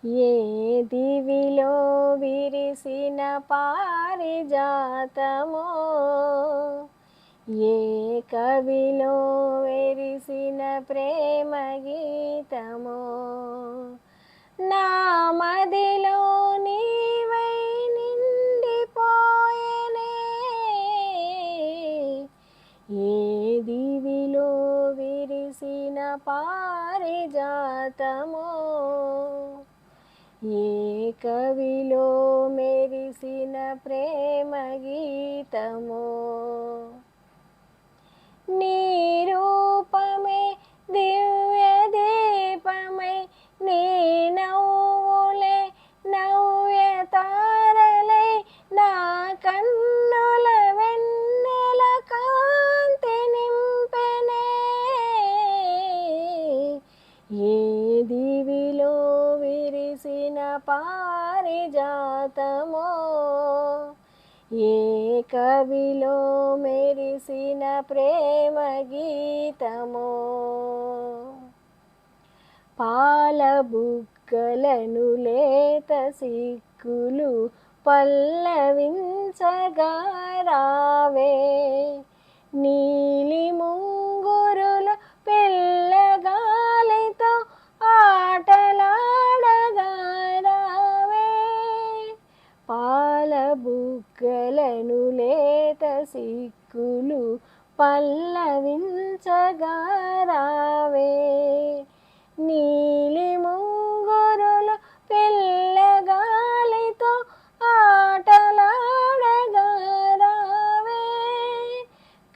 ఏ దివిలో విరిసిన పారిజాతమో, ఏ కవిలో వెరిసిన ప్రేమ గీతమో, నా మదిలో నీవై నిండిపోయెనే. ఏ దివిలో విరిసిన పారిజాతమో, ఏ కవిలో మెరిసిన ప్రేమ గీతమో, నీ రూపమే దివ్య దీపమై, నీ నవ్వులే నవ్య తారలై, నా కన్నుల వెన్నెల కాంతి నింపెనే. ఏ దివిలో విరిసిన పారిజాతమో, ఏ కవిలో మెరిసిన ప్రేమ గీతమో, పాల బుగ్గలను లేత సిక్కులు పల్లవించగా రావే, నీలి ముంగురులు పిల్లగాలితో ఆటలాడగా రావే. పాల బుగ్గలను లేత సిక్కులు పల్లవించగా రావే, నీలి ముంగురులు పిల్లగాలితో ఆటలాడగా రావే.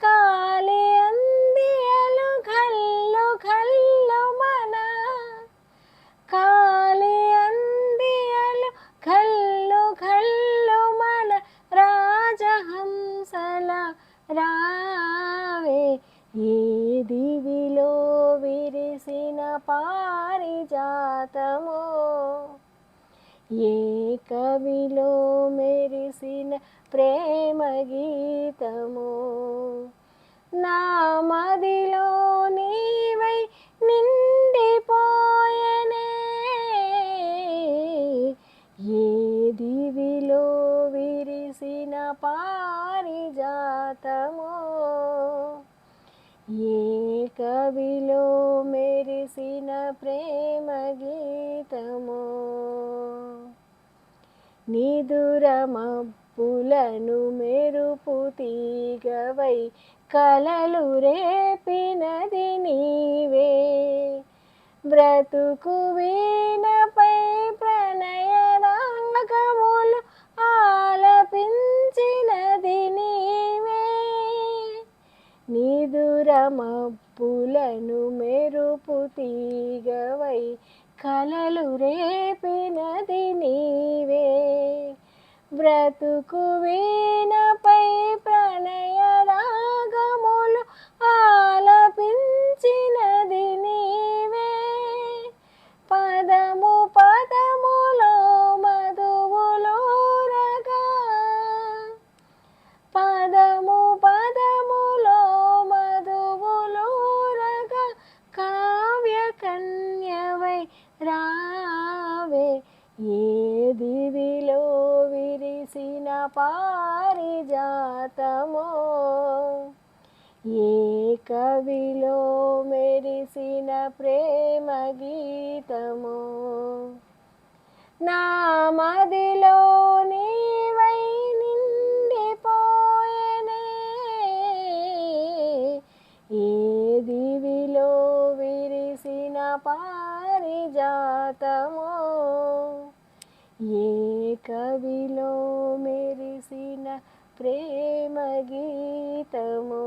కాలి అందియలు ఘల్లు ఘల్లు మన, కాలి అందియలు ఘల్లు ఘల్లు మన రాజహంసల రావే. ఏ దివిలో విరిసిన పారిజాతమో, ఏ కవిలో మెరిసిన ప్రేమ గీతమో, నా మదిలో నీవై నిండిపోయెనే. ఏ దివిలో విరిసిన పారిజాతమో, ఏ కవిలో మెరిసిన ప్రేమ గీతమో, నిదుర మబ్బులను మెరుపు తీగవై కలలు రేపినది నీవే, బ్రతుకు వీణపై ప్రణయ రాగములు ఆలపించినది నీవే. నిదుర మబ్బులను మెరుపు తీగవై కలలు రేపినది నీవే, బ్రతుకు వీణపై ప్రణయ రాగములు ఆలపించినది నీవే. పదము పదములో మధువులూరగా, పదము పదములో మధువులూరగా, కావ్య కన్యవై రావే. ఏ దివిలో విరిసిన పారిజాతమో, ఏ కవిలో మెరిసిన ప్రేమ గీతమో, నా మదిలో నీవై నిండిపోయెనే. ఏ దివిలో విరిసిన పారిజాతమో, ఏ కవిలో మెరిసిన ప్రేమ గీతమో.